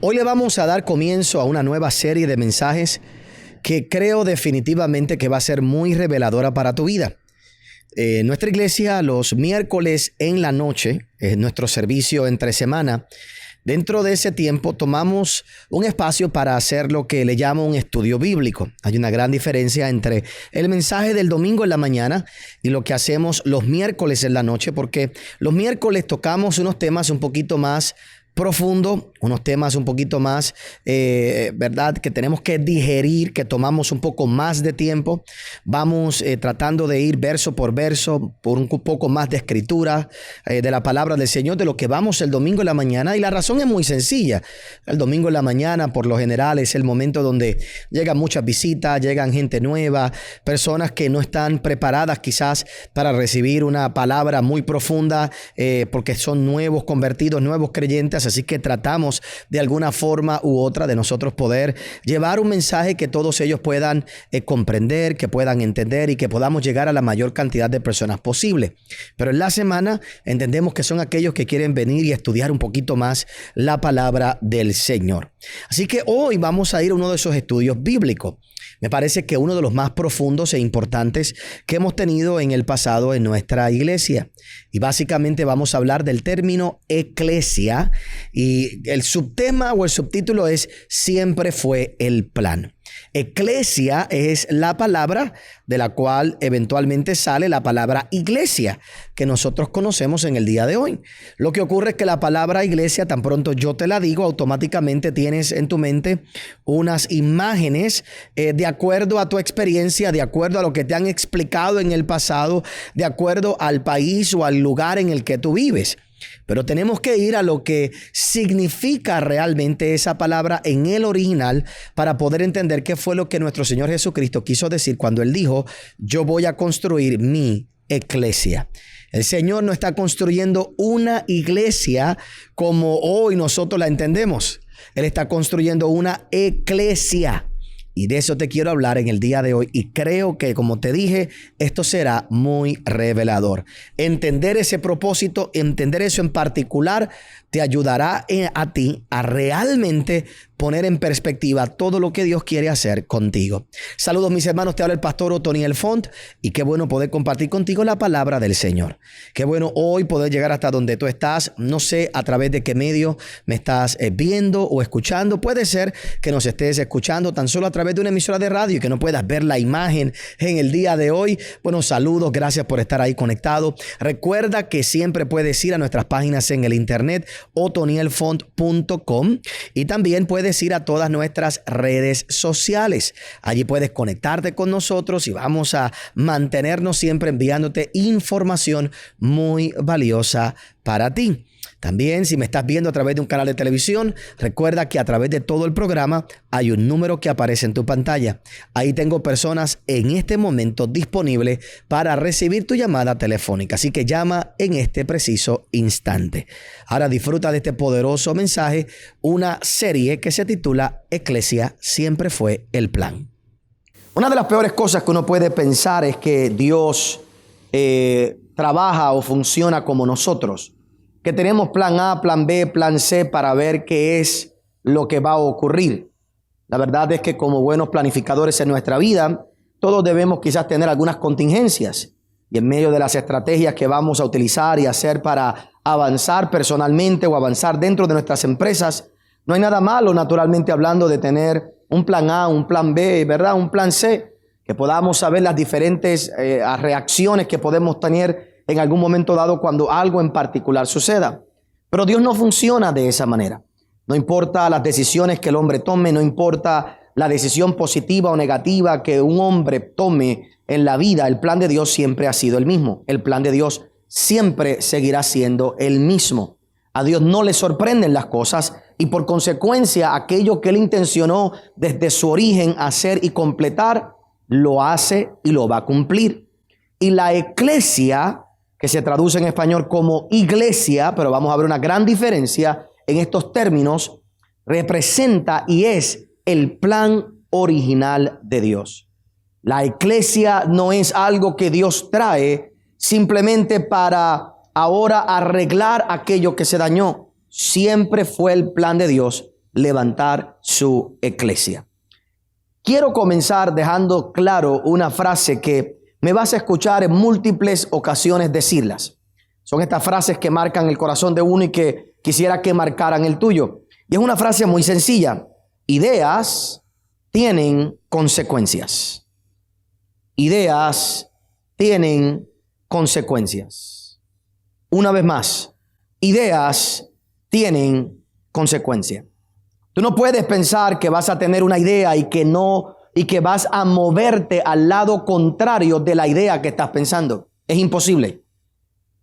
Hoy le vamos a dar comienzo a una nueva serie de mensajes que creo definitivamente que va a ser muy reveladora para tu vida. Nuestra iglesia los miércoles en la noche, nuestro servicio entre semana, dentro de ese tiempo tomamos un espacio para hacer lo que le llamo un estudio bíblico. Hay una gran diferencia entre el mensaje del domingo en la mañana y lo que hacemos los miércoles en la noche, porque los miércoles tocamos unos temas un poquito más profundo, unos temas un poquito más, ¿verdad? Que tenemos que digerir, que tomamos un poco más de tiempo. Vamos tratando de ir verso por verso, por un poco más de escritura de la palabra del Señor, de lo que vamos el domingo en la mañana. Y la razón es muy sencilla. El domingo en la mañana, por lo general, es el momento donde llegan muchas visitas, llegan gente nueva, personas que no están preparadas quizás para recibir una palabra muy profunda, porque son nuevos convertidos, nuevos creyentes. Así que tratamos de alguna forma u otra de nosotros poder llevar un mensaje que todos ellos puedan comprender, que puedan entender y que podamos llegar a la mayor cantidad de personas posible. Pero en la semana entendemos que son aquellos que quieren venir y estudiar un poquito más la palabra del Señor. Así que hoy vamos a ir a uno de esos estudios bíblicos. Me parece que uno de los más profundos e importantes que hemos tenido en el pasado en nuestra iglesia. Y básicamente vamos a hablar del término eclesia, y el subtema o el subtítulo es Siempre fue el plan. Eclesia es la palabra de la cual eventualmente sale la palabra iglesia, que nosotros conocemos en el día de hoy. Lo que ocurre es que la palabra iglesia, tan pronto yo te la digo, automáticamente tienes en tu mente unas imágenes de acuerdo a tu experiencia, de acuerdo a lo que te han explicado en el pasado, de acuerdo al país o al lugar en el que tú vives. Pero tenemos que ir a lo que significa realmente esa palabra en el original para poder entender qué fue lo que nuestro Señor Jesucristo quiso decir cuando Él dijo: yo voy a construir mi eclesia. El Señor no está construyendo una iglesia como hoy nosotros la entendemos. Él está construyendo una eclesia. Y de eso te quiero hablar en el día de hoy. Y creo que, como te dije, esto será muy revelador. Entender ese propósito, entender eso en particular, te ayudará a ti a realmente poner en perspectiva todo lo que Dios quiere hacer contigo. Saludos, mis hermanos, te habla el pastor Otoniel Font, y qué bueno poder compartir contigo la palabra del Señor. Qué bueno hoy poder llegar hasta donde tú estás. No sé a través de qué medio me estás viendo o escuchando. Puede ser que nos estés escuchando tan solo a través de una emisora de radio y que no puedas ver la imagen en el día de hoy. Bueno, saludos, gracias por estar ahí conectado. Recuerda que siempre puedes ir a nuestras páginas en el internet, otonielfont.com, y también puedes ir a todas nuestras redes sociales. Allí puedes conectarte con nosotros y vamos a mantenernos siempre enviándote información muy valiosa para ti. También, si me estás viendo a través de un canal de televisión, recuerda que a través de todo el programa hay un número que aparece en tu pantalla. Ahí tengo personas en este momento disponibles para recibir tu llamada telefónica. Así que llama en este preciso instante. Ahora disfruta de este poderoso mensaje, una serie que se titula Eclesia, siempre fue el plan. Una de las peores cosas que uno puede pensar es que Dios trabaja o funciona como nosotros, que tenemos plan A, plan B, plan C para ver qué es lo que va a ocurrir. La verdad es que como buenos planificadores en nuestra vida, todos debemos quizás tener algunas contingencias, y en medio de las estrategias que vamos a utilizar y hacer para avanzar personalmente o avanzar dentro de nuestras empresas, no hay nada malo, naturalmente hablando, de tener un plan A, un plan B, ¿verdad? Un plan C, que podamos saber las diferentes reacciones que podemos tener en algún momento dado cuando algo en particular suceda. Pero Dios no funciona de esa manera. No importa las decisiones que el hombre tome, no importa la decisión positiva o negativa que un hombre tome en la vida, el plan de Dios siempre ha sido el mismo. El plan de Dios siempre seguirá siendo el mismo. A Dios no le sorprenden las cosas, y por consecuencia aquello que Él intencionó desde su origen hacer y completar, lo hace y lo va a cumplir. Y la eclesia, que se traduce en español como iglesia, pero vamos a ver una gran diferencia en estos términos, representa y es el plan original de Dios. La eclesia no es algo que Dios trae simplemente para ahora arreglar aquello que se dañó. Siempre fue el plan de Dios levantar su iglesia. Quiero comenzar dejando claro una frase que me vas a escuchar en múltiples ocasiones decirlas. Son estas frases que marcan el corazón de uno y que quisiera que marcaran el tuyo. Y es una frase muy sencilla. Ideas tienen consecuencias. Ideas tienen consecuencias. Una vez más, ideas tienen consecuencias. Tú no puedes pensar que vas a tener una idea y que vas a moverte al lado contrario de la idea que estás pensando. Es imposible.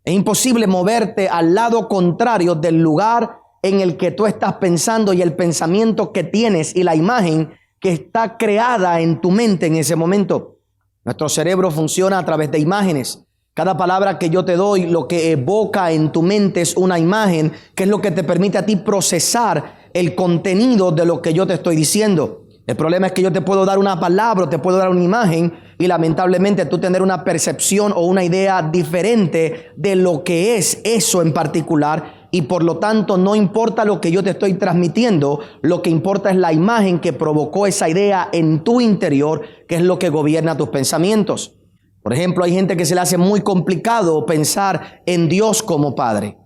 Es imposible moverte al lado contrario del lugar en el que tú estás pensando y el pensamiento que tienes y la imagen que está creada en tu mente en ese momento. Nuestro cerebro funciona a través de imágenes. Cada palabra que yo te doy, lo que evoca en tu mente es una imagen, que es lo que te permite a ti procesar el contenido de lo que yo te estoy diciendo. El problema es que yo te puedo dar una palabra, te puedo dar una imagen y lamentablemente tú tener una percepción o una idea diferente de lo que es eso en particular, y por lo tanto no importa lo que yo te estoy transmitiendo, lo que importa es la imagen que provocó esa idea en tu interior, que es lo que gobierna tus pensamientos. Por ejemplo, hay gente que se le hace muy complicado pensar en Dios como Padre.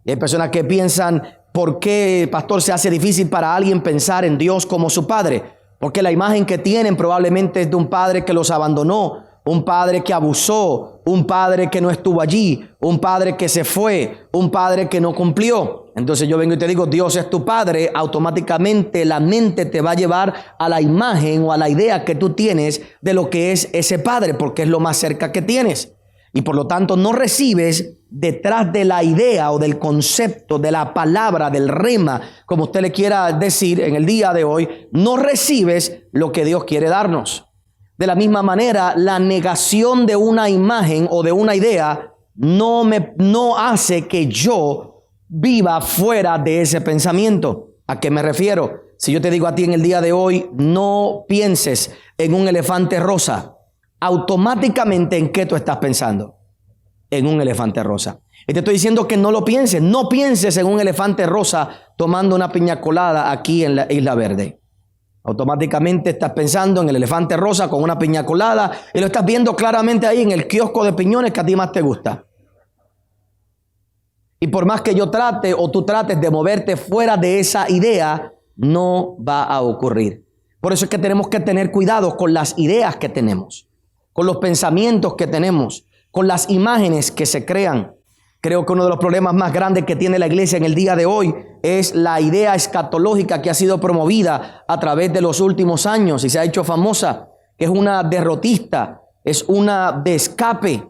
Y hay personas que piensan, ¿por qué, pastor, se hace difícil para alguien pensar en Dios como su Padre? Porque la imagen que tienen probablemente es de un padre que los abandonó, un padre que abusó, un padre que no estuvo allí, un padre que se fue, un padre que no cumplió. Entonces yo vengo y te digo, Dios es tu Padre, automáticamente la mente te va a llevar a la imagen o a la idea que tú tienes de lo que es ese Padre, porque es lo más cerca que tienes. Y por lo tanto no recibes detrás de la idea o del concepto, de la palabra, del rema, como usted le quiera decir en el día de hoy, no recibes lo que Dios quiere darnos. De la misma manera, la negación de una imagen o de una idea no hace que yo viva fuera de ese pensamiento. ¿A qué me refiero? Si yo te digo a ti en el día de hoy, no pienses en un elefante rosa, automáticamente, ¿en qué tú estás pensando? En un elefante rosa. Y te estoy diciendo que no lo pienses. No pienses en un elefante rosa tomando una piña colada aquí en la Isla Verde. Automáticamente estás pensando en el elefante rosa con una piña colada y lo estás viendo claramente ahí en el kiosco de piñones que a ti más te gusta. Y por más que yo trate o tú trates de moverte fuera de esa idea, no va a ocurrir. Por eso es que tenemos que tener cuidado con las ideas que tenemos, con los pensamientos que tenemos, con las imágenes que se crean. Creo que uno de los problemas más grandes que tiene la iglesia en el día de hoy es la idea escatológica que ha sido promovida a través de los últimos años y se ha hecho famosa, que es una derrotista, es una de escape.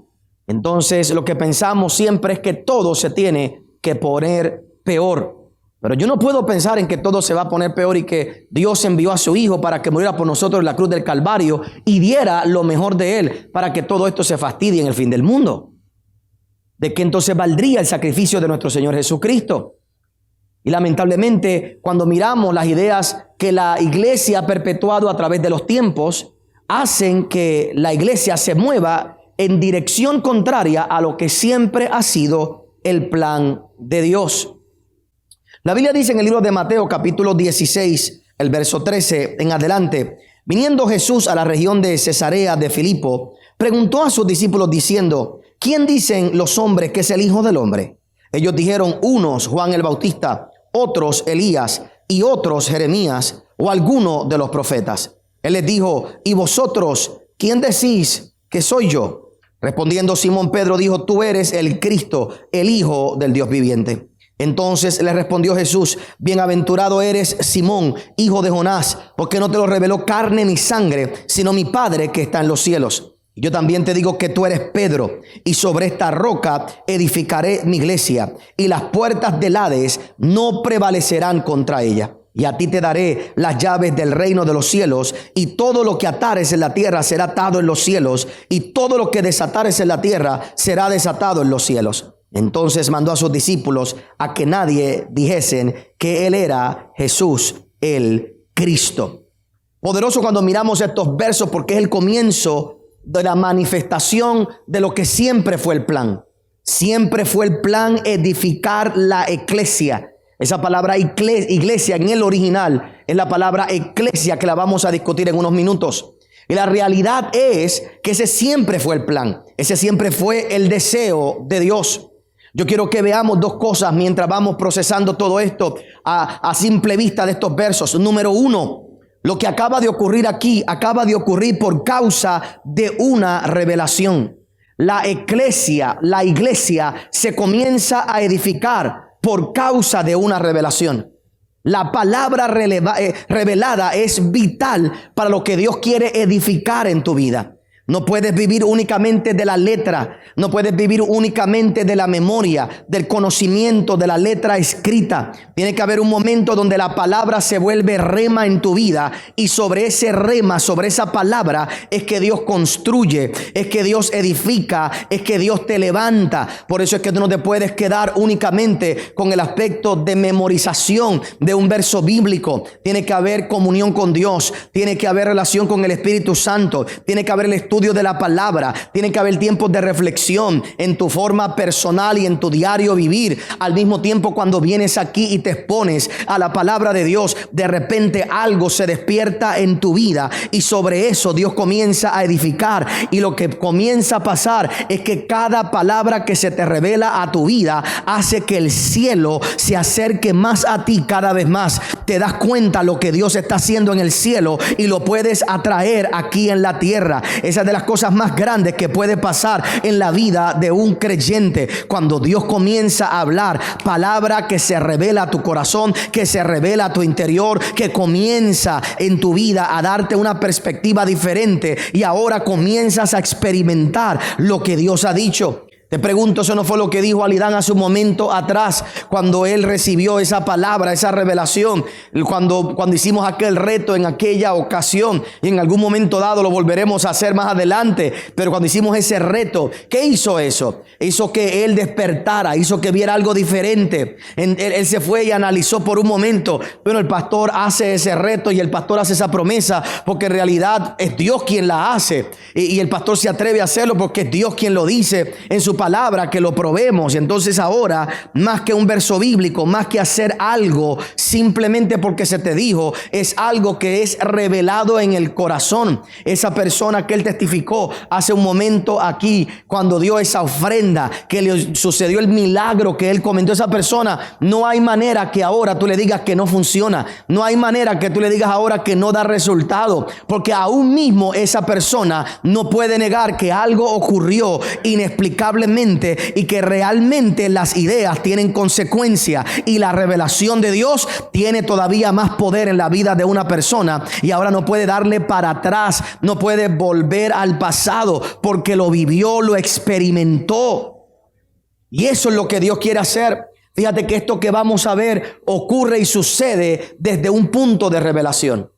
Entonces lo que pensamos siempre es que todo se tiene que poner peor. Pero yo no puedo pensar en que todo se va a poner peor y que Dios envió a su Hijo para que muriera por nosotros en la cruz del Calvario y diera lo mejor de Él para que todo esto se fastidie en el fin del mundo. ¿De qué entonces valdría el sacrificio de nuestro Señor Jesucristo? Y lamentablemente, cuando miramos las ideas que la iglesia ha perpetuado a través de los tiempos, hacen que la iglesia se mueva en dirección contraria a lo que siempre ha sido el plan de Dios. La Biblia dice en el libro de Mateo capítulo 16, el verso 13 en adelante: viniendo Jesús a la región de Cesarea de Filipo, preguntó a sus discípulos diciendo: ¿quién dicen los hombres que es el Hijo del Hombre? Ellos dijeron, unos Juan el Bautista, otros Elías y otros Jeremías o alguno de los profetas. Él les dijo: ¿y vosotros quién decís que soy yo? Respondiendo Simón Pedro dijo: tú eres el Cristo, el Hijo del Dios viviente. Entonces le respondió Jesús: bienaventurado eres Simón, hijo de Jonás, porque no te lo reveló carne ni sangre, sino mi Padre que está en los cielos. Yo también te digo que tú eres Pedro, y sobre esta roca edificaré mi iglesia, y las puertas del Hades no prevalecerán contra ella. Y a ti te daré las llaves del reino de los cielos, y todo lo que atares en la tierra será atado en los cielos, y todo lo que desatares en la tierra será desatado en los cielos. Entonces mandó a sus discípulos a que nadie dijesen que él era Jesús el Cristo. Poderoso cuando miramos estos versos, porque es el comienzo de la manifestación de lo que siempre fue el plan. Siempre fue el plan edificar la iglesia. Esa palabra iglesia en el original es la palabra eclesia, que la vamos a discutir en unos minutos. Y la realidad es que ese siempre fue el plan. Ese siempre fue el deseo de Dios. Yo quiero que veamos dos cosas mientras vamos procesando todo esto a simple vista de estos versos. Número uno, lo que acaba de ocurrir aquí, acaba de ocurrir por causa de una revelación. La iglesia se comienza a edificar por causa de una revelación. La palabra revelada es vital para lo que Dios quiere edificar en tu vida. No puedes vivir únicamente de la letra, no puedes vivir únicamente de la memoria, del conocimiento de la letra escrita. Tiene que haber un momento donde la palabra se vuelve rema en tu vida, y sobre ese rema, sobre esa palabra es que Dios construye, es que Dios edifica, es que Dios te levanta. Por eso es que tú no te puedes quedar únicamente con el aspecto de memorización de un verso bíblico. Tiene que haber comunión con Dios, tiene que haber relación con el Espíritu Santo, tiene que haber el estudio de la palabra, tiene que haber tiempos de reflexión en tu forma personal y en tu diario vivir. Al mismo tiempo, cuando vienes aquí y te expones a la palabra de Dios, de repente algo se despierta en tu vida, y sobre eso Dios comienza a edificar. Y lo que comienza a pasar es que cada palabra que se te revela a tu vida hace que el cielo se acerque más a ti cada vez más. Te das cuenta lo que Dios está haciendo en el cielo y lo puedes atraer aquí en la tierra. Esa de las cosas más grandes que puede pasar en la vida de un creyente, cuando Dios comienza a hablar palabra que se revela a tu corazón, que se revela a tu interior, que comienza en tu vida a darte una perspectiva diferente, y ahora comienzas a experimentar lo que Dios ha dicho. Te pregunto, ¿eso no fue lo que dijo Alidán hace un momento atrás, cuando él recibió esa palabra, esa revelación? Cuando hicimos aquel reto en aquella ocasión, y en algún momento dado lo volveremos a hacer más adelante, pero cuando hicimos ese reto, ¿qué hizo eso? Hizo que él despertara, hizo que viera algo diferente. Él se fue y analizó por un momento. Bueno, el pastor hace ese reto y el pastor hace esa promesa porque en realidad es Dios quien la hace, y el pastor se atreve a hacerlo porque es Dios quien lo dice en su palabra, que lo probemos. Y entonces ahora, más que un verso bíblico, más que hacer algo simplemente porque se te dijo, es algo que es revelado en el corazón. Esa persona que él testificó hace un momento aquí, cuando dio esa ofrenda, que le sucedió el milagro que él comentó, esa persona, no hay manera que ahora tú le digas que no funciona, no hay manera que tú le digas ahora que no da resultado, porque aún mismo esa persona no puede negar que algo ocurrió inexplicablemente, y que realmente las ideas tienen consecuencia, y la revelación de Dios tiene todavía más poder en la vida de una persona, y ahora no puede darle para atrás, no puede volver al pasado, porque lo vivió, lo experimentó. Y eso es lo que Dios quiere hacer. Fíjate que esto que vamos a ver ocurre y sucede desde un punto de revelación.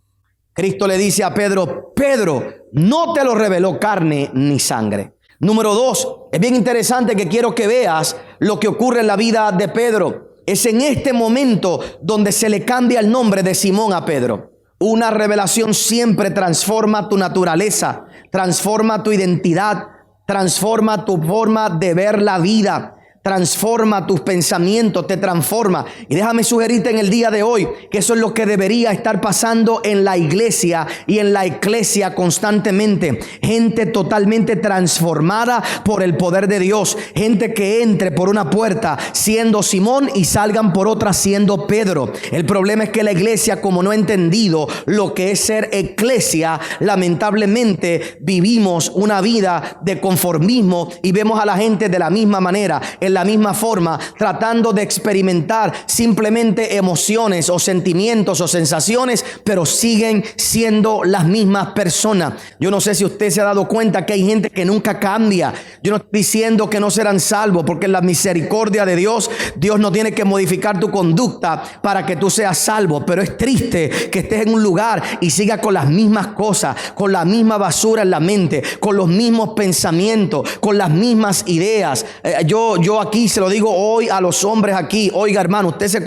Cristo le dice a Pedro: Pedro, no te lo reveló carne ni sangre. Número 2, es bien interesante que quiero que veas lo que ocurre en la vida de Pedro. Es en este momento donde se le cambia el nombre de Simón a Pedro. Una revelación siempre transforma tu naturaleza, transforma tu identidad, transforma tu forma de ver la vida, transforma tus pensamientos, te transforma. Y déjame sugerirte en el día de hoy que eso es lo que debería estar pasando en la iglesia y en la eclesia constantemente. Gente totalmente transformada por el poder de Dios. Gente que entre por una puerta siendo Simón y salgan por otra siendo Pedro. El problema es que la iglesia, como no ha entendido lo que es ser eclesia, lamentablemente vivimos una vida de conformismo y vemos a la gente de la misma manera, en la misma forma, tratando de experimentar simplemente emociones o sentimientos o sensaciones, pero siguen siendo las mismas personas. Yo no sé si usted se ha dado cuenta que hay gente que nunca cambia. Yo no estoy diciendo que no serán salvos, porque en la misericordia de Dios, Dios no tiene que modificar tu conducta para que tú seas salvo, pero es triste que estés en un lugar y sigas con las mismas cosas, con la misma basura en la mente, con los mismos pensamientos, con las mismas ideas. Yo aquí se lo digo hoy a los hombres aquí: oiga, hermano, usted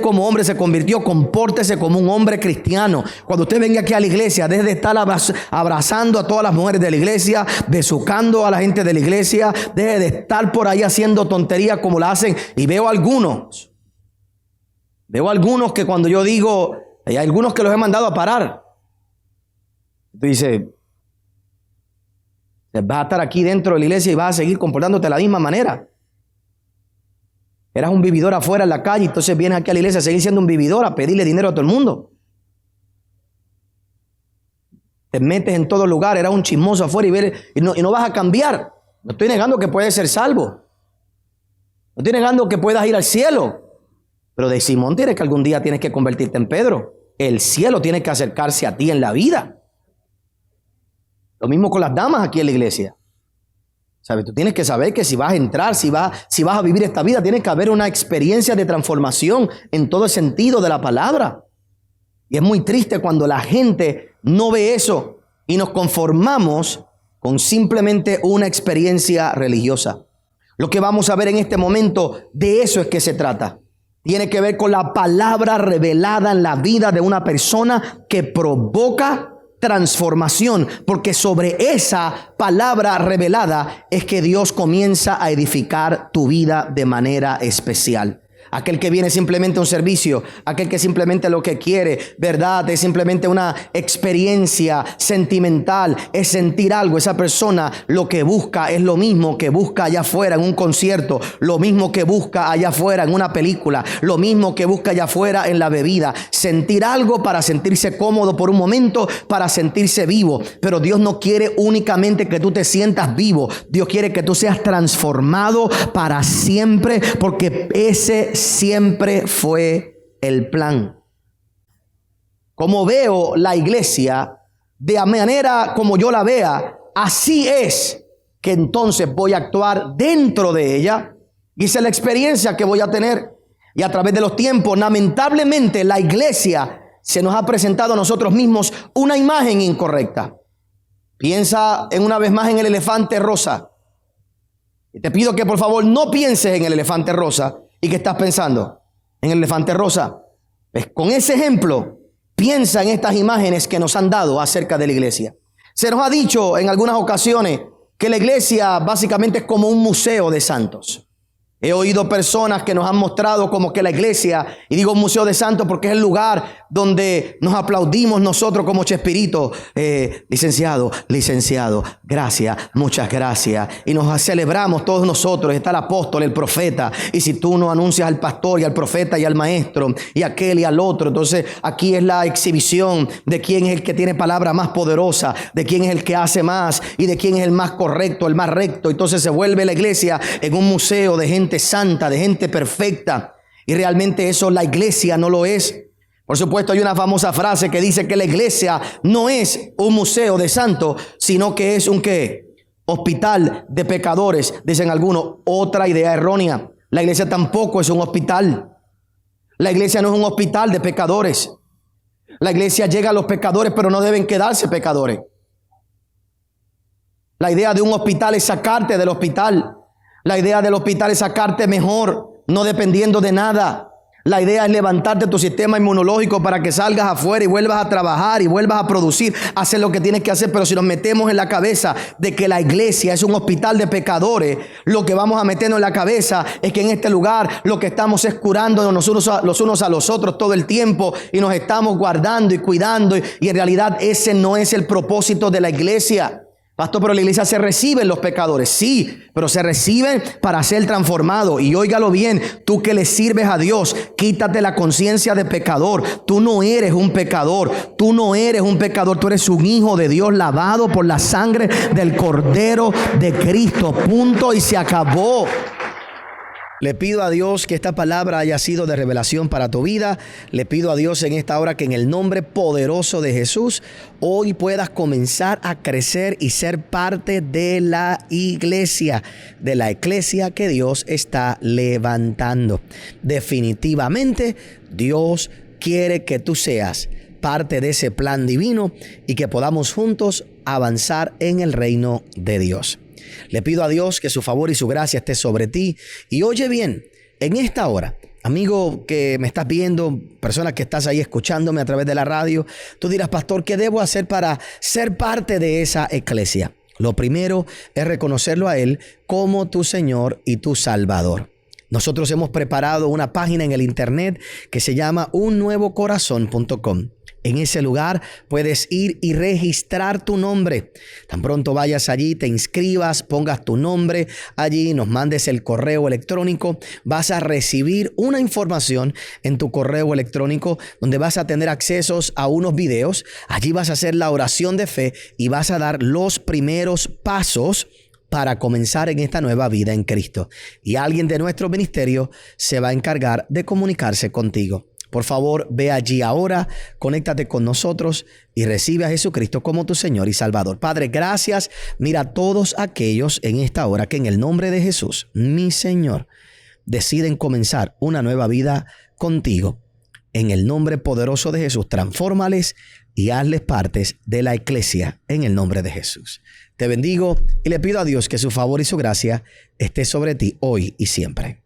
como hombre se convirtió, compórtese como un hombre cristiano. Cuando usted venga aquí a la iglesia, deje de estar abrazando a todas las mujeres de la iglesia, besucando a la gente de la iglesia, deje de estar por ahí haciendo tonterías como la hacen. Y veo algunos Veo algunos que cuando yo digo, hay algunos que los he mandado a parar. Tú dices, vas a estar aquí dentro de la iglesia y vas a seguir comportándote de la misma manera. Eras un vividor afuera en la calle, entonces vienes aquí a la iglesia a seguir siendo un vividor, a pedirle dinero a todo el mundo. Te metes en todo lugar, eras un chismoso afuera y no vas a cambiar. No estoy negando que puedes ser salvo. No estoy negando que puedas ir al cielo. Pero de Simón tienes que algún día tienes que convertirte en Pedro. El cielo tiene que acercarse a ti en la vida. Lo mismo con las damas aquí en la iglesia. ¿Sabes? Tú tienes que saber que si vas a entrar, si vas a vivir esta vida, tiene que haber una experiencia de transformación en todo el sentido de la palabra. Y es muy triste cuando la gente no ve eso y nos conformamos con simplemente una experiencia religiosa. Lo que vamos a ver en este momento, de eso es que se trata. Tiene que ver con la palabra revelada en la vida de una persona que provoca transformación, porque sobre esa palabra revelada es que Dios comienza a edificar tu vida de manera especial. Aquel que viene simplemente a un servicio, aquel que simplemente lo que quiere, ¿verdad? Es simplemente una experiencia sentimental, es sentir algo. Esa persona lo que busca es lo mismo que busca allá afuera en un concierto, lo mismo que busca allá afuera en una película, lo mismo que busca allá afuera en la bebida. Sentir algo para sentirse cómodo por un momento, para sentirse vivo. Pero Dios no quiere únicamente que tú te sientas vivo. Dios quiere que tú seas transformado para siempre, porque ese siempre fue el plan. Como veo la iglesia, de manera como yo la vea, así es que entonces voy a actuar dentro de ella. Y esa es la experiencia que voy a tener. Y a través de los tiempos, lamentablemente, la iglesia se nos ha presentado a nosotros mismos una imagen incorrecta. Piensa una vez más en el elefante rosa. Y te pido que por favor no pienses en el elefante rosa. ¿Y qué estás pensando? En el elefante rosa. Pues con ese ejemplo, piensa en estas imágenes que nos han dado acerca de la iglesia. Se nos ha dicho en algunas ocasiones que la iglesia básicamente es como un museo de santos. He oído personas que nos han mostrado como que la iglesia, y digo museo de santos porque es el lugar donde nos aplaudimos nosotros como Chespirito, licenciado, gracias, muchas gracias. Y nos celebramos todos nosotros, está el apóstol, el profeta. Y si tú no anuncias al pastor y al profeta y al maestro y a aquel y al otro, entonces aquí es la exhibición de quién es el que tiene palabra más poderosa, de quién es el que hace más y de quién es el más correcto, el más recto. Entonces se vuelve la iglesia en un museo de gente santa, de gente perfecta, y realmente eso la iglesia no lo es. Por supuesto, hay una famosa frase que dice que la iglesia no es un museo de santos, sino que es un ¿qué? Hospital de pecadores, dicen algunos. Otra idea errónea. La iglesia tampoco es un hospital. La iglesia no es un hospital de pecadores. La iglesia llega a los pecadores, pero no deben quedarse pecadores. La idea de un hospital es sacarte del hospital. La idea del hospital es sacarte mejor, no dependiendo de nada. La idea es levantarte tu sistema inmunológico para que salgas afuera y vuelvas a trabajar y vuelvas a producir, hacer lo que tienes que hacer. Pero si nos metemos en la cabeza de que la iglesia es un hospital de pecadores, lo que vamos a meternos en la cabeza es que en este lugar lo que estamos es curándonos los unos a los otros todo el tiempo y nos estamos guardando y cuidando. Y en realidad ese no es el propósito de la iglesia. Pastor, pero la iglesia se reciben los pecadores. Sí, pero se reciben para ser transformados. Y óigalo bien, tú que le sirves a Dios, quítate la conciencia de pecador. Tú no eres un pecador. Tú no eres un pecador. Tú eres un hijo de Dios lavado por la sangre del Cordero de Cristo. Punto y se acabó. Le pido a Dios que esta palabra haya sido de revelación para tu vida. Le pido a Dios en esta hora que en el nombre poderoso de Jesús hoy puedas comenzar a crecer y ser parte de la iglesia que Dios está levantando. Definitivamente Dios quiere que tú seas parte de ese plan divino y que podamos juntos avanzar en el reino de Dios. Le pido a Dios que su favor y su gracia esté sobre ti. Y oye bien, en esta hora, amigo que me estás viendo, persona que estás ahí escuchándome a través de la radio, tú dirás, pastor, ¿qué debo hacer para ser parte de esa iglesia? Lo primero es reconocerlo a Él como tu Señor y tu Salvador. Nosotros hemos preparado una página en el internet que se llama unnuevocorazon.com. En ese lugar puedes ir y registrar tu nombre. Tan pronto vayas allí, te inscribas, pongas tu nombre allí, nos mandes el correo electrónico, vas a recibir una información en tu correo electrónico donde vas a tener accesos a unos videos. Allí vas a hacer la oración de fe y vas a dar los primeros pasos para comenzar en esta nueva vida en Cristo. Y alguien de nuestro ministerio se va a encargar de comunicarse contigo. Por favor, ve allí ahora, conéctate con nosotros y recibe a Jesucristo como tu Señor y Salvador. Padre, gracias. Mira a todos aquellos en esta hora que en el nombre de Jesús, mi Señor, deciden comenzar una nueva vida contigo. En el nombre poderoso de Jesús, transfórmales y hazles partes de la iglesia en el nombre de Jesús. Te bendigo y le pido a Dios que su favor y su gracia esté sobre ti hoy y siempre.